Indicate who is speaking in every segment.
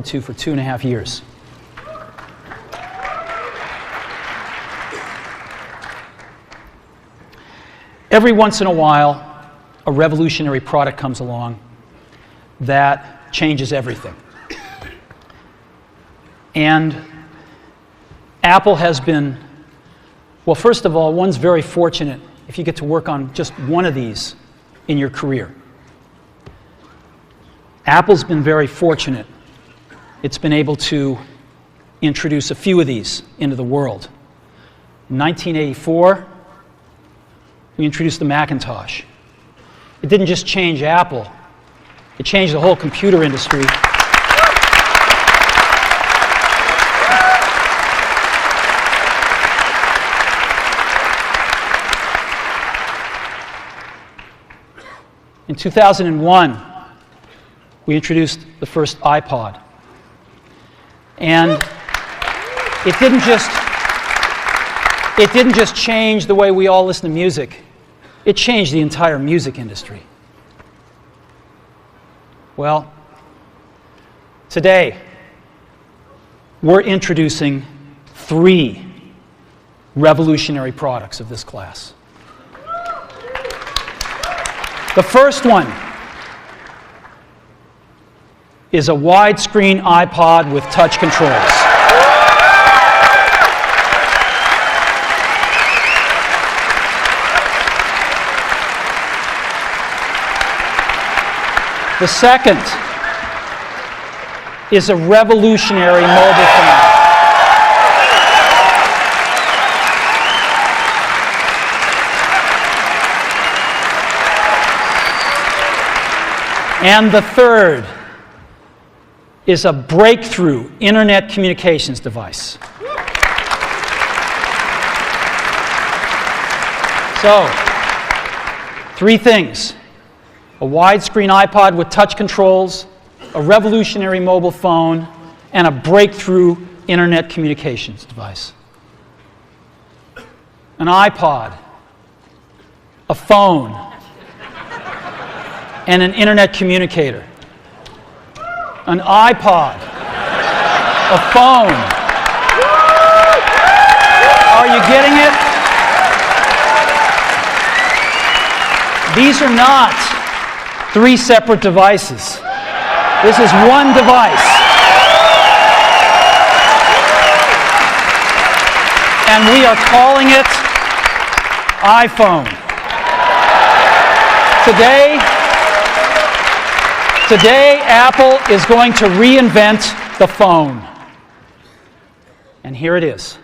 Speaker 1: to for 2.5 years. Every once in a while, a revolutionary product comes along that changes everything. And Apple has been, well, first of all, one's very fortunate if you get to work on just one of these in your career. Apple's been very fortunate. It's been able to introduce a few of these into the world. In 1984, we introduced the Macintosh. It didn't just change Apple, it changed the whole computer industry. In 2001, we introduced the first iPod. And it didn't just change the way we all listen to music. It changed the entire music industry. Well, today, we're introducing 3 revolutionary products of this class. The first one is a widescreen iPod with touch controls. The second is a revolutionary mobile phone. And the third is a breakthrough internet communications device. So, 3 things. A widescreen iPod with touch controls, a revolutionary mobile phone, and a breakthrough internet communications device. An iPod, a phone, and an internet communicator. An iPod, a phone. Are you getting it? These are not 3 separate devices. This is one device. And we are calling it iPhone. Today, Apple is going to reinvent the phone. And here it is.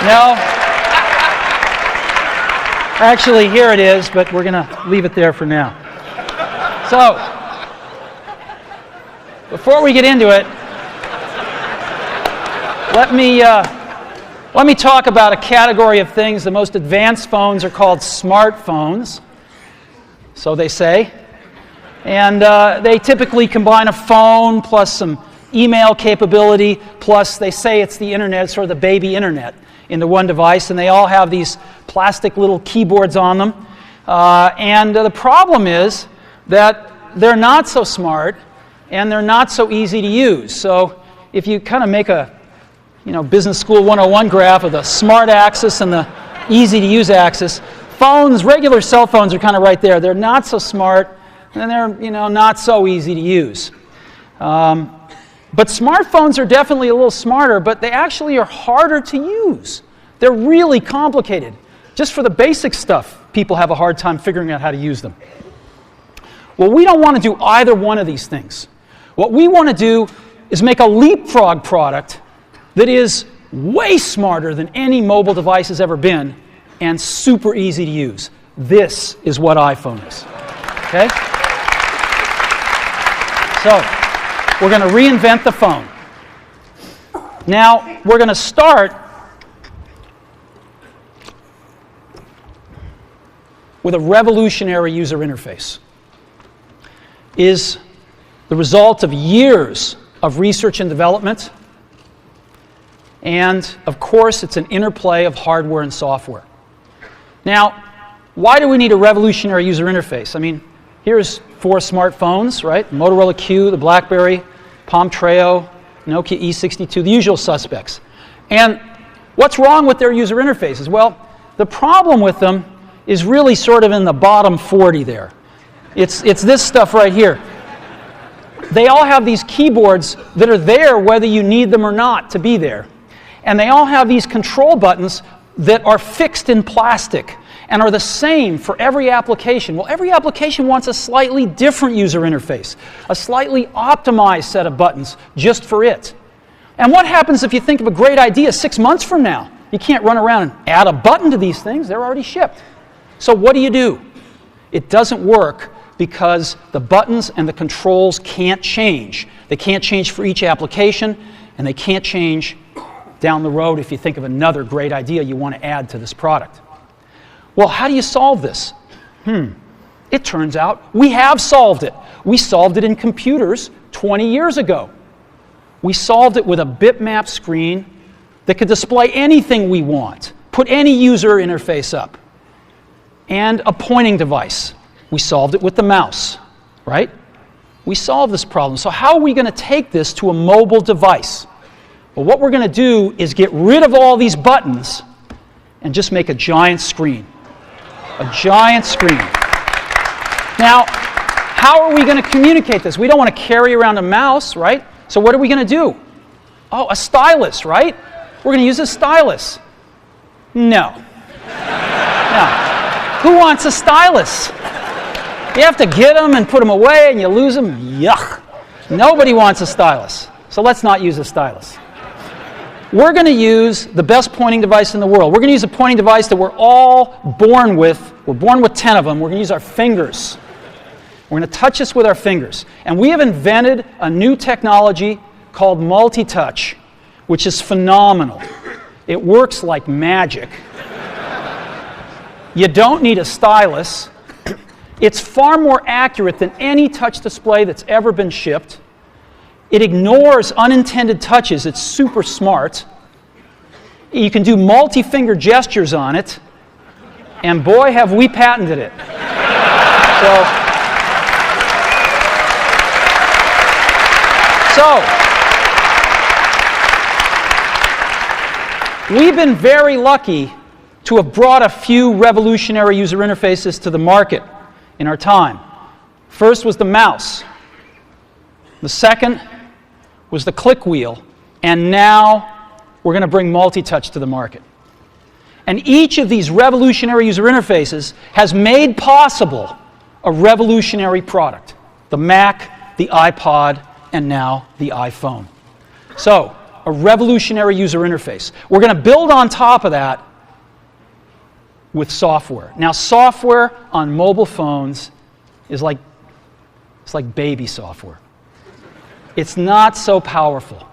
Speaker 1: No. Actually, here it is, but we're going to leave it there for now. So, before we get into it, let me talk about a category of things. The most advanced phones are called smartphones, so they say. And they typically combine a phone plus some email capability, plus they say it's the internet, sort of the baby internet, into one device, and they all have these plastic little keyboards on them. And the problem is that they're not so smart and they're not so easy to use. So if you kind of make a Business School 101 graph of the smart axis and the easy to use axis, phones, regular cell phones are kind of right there. They're not so smart and they're not so easy to use. But smartphones are definitely a little smarter, but they actually are harder to use. They're really complicated. Just for the basic stuff, people have a hard time figuring out how to use them. Well, we don't want to do either one of these things. What we want to do is make a leapfrog product that is way smarter than any mobile device has ever been and super easy to use. This is what iPhone is. Okay? So, we're going to reinvent the phone. Now, we're going to start with a revolutionary user interface. It is the result of years of research and development, and of course, it's an interplay of hardware and software. Now, why do we need a revolutionary user interface? I mean, Here's 4 smartphones, right? Motorola Q, the BlackBerry, Palm Treo, Nokia E62, the usual suspects. And what's wrong with their user interfaces? Well, the problem with them is really sort of in the bottom 40 there. It's this stuff right here. They all have these keyboards that are there whether you need them or not to be there. And they all have these control buttons that are fixed in plastic and are the same for every application. Well, every application wants a slightly different user interface, a slightly optimized set of buttons just for it. And what happens if you think of a great idea 6 months from now? You can't run around and add a button to these things. They're already shipped. So what do? It doesn't work because the buttons and the controls can't change. They can't change for each application, and they can't change down the road if you think of another great idea you want to add to this product. Well, how do you solve this? It turns out we have solved it. We solved it in computers 20 years ago. We solved it with a bitmap screen that could display anything we want, put any user interface up, and a pointing device. We solved it with the mouse, right? We solved this problem. So how are we going to take this to a mobile device? Well, what we're going to do is get rid of all these buttons and just make a giant screen. A giant screen. Now, how are we going to communicate this? We don't want to carry around a mouse, right? So what are we going to do? Oh, a stylus, right? We're going to use a stylus. No. No. Who wants a stylus? You have to get them and put them away and you lose them. Yuck. Nobody wants a stylus. So let's not use a stylus. We're going to use the best pointing device in the world. We're going to use a pointing device that we're all born with. We're born with 10 of them. We're going to use our fingers. We're going to touch this with our fingers. And we have invented a new technology called multi-touch, which is phenomenal. It works like magic. You don't need a stylus. It's far more accurate than any touch display that's ever been shipped. It ignores unintended touches. It's super smart. You can do multi-finger gestures on it. And boy, have we patented it. So, we've been very lucky to have brought a few revolutionary user interfaces to the market in our time. First was the mouse. The second was the click wheel. And now we're going to bring multi-touch to the market. And each of these revolutionary user interfaces has made possible a revolutionary product. The Mac, the iPod, and now the iPhone. So, a revolutionary user interface. We're going to build on top of that with software. Now, software on mobile phones is like baby software. It's not so powerful.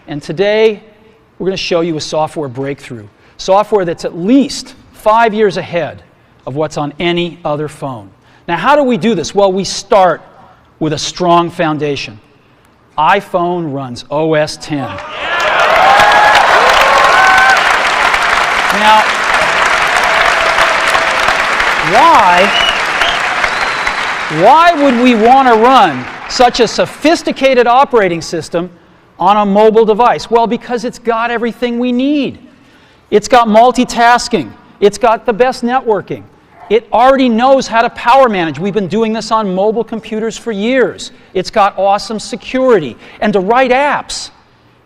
Speaker 1: And today, we're going to show you a software breakthrough. Software that's at least 5 years ahead of what's on any other phone. Now, how do we do this? Well, we start with a strong foundation. iPhone runs OS X. Now, why would we want to run such a sophisticated operating system on a mobile device? Well, because it's got everything we need. It's got multitasking. It's got the best networking. It already knows how to power manage. We've been doing this on mobile computers for years. It's got awesome security. And to write apps,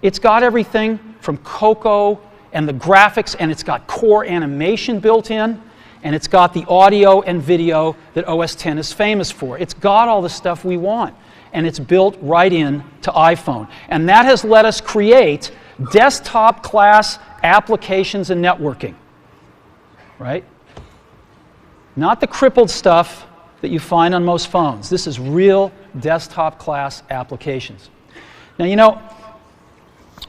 Speaker 1: it's got everything from Cocoa and the graphics, and it's got core animation built in, and it's got the audio and video that OS X is famous for. It's got all the stuff we want, and it's built right in to iPhone. And that has let us create desktop-class applications and networking, right? Not the crippled stuff that you find on most phones. This is real desktop-class applications. Now, you know,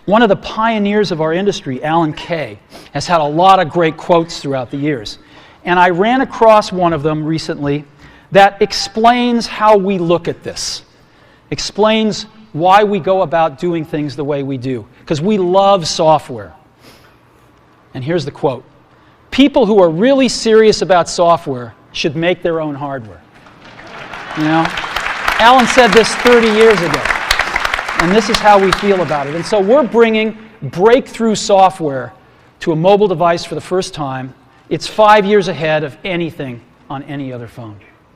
Speaker 1: one of the pioneers of our industry, Alan Kay, has had a lot of great quotes throughout the years. And I ran across one of them recently that explains how we look at this, explains why we go about doing things the way we do, because we love software. And here's the quote. People who are really serious about software should make their own hardware. You know? Alan said this 30 years ago, and this is how we feel about it. And so we're bringing breakthrough software to a mobile device for the first time. It's 5 years ahead of anything on any other phone.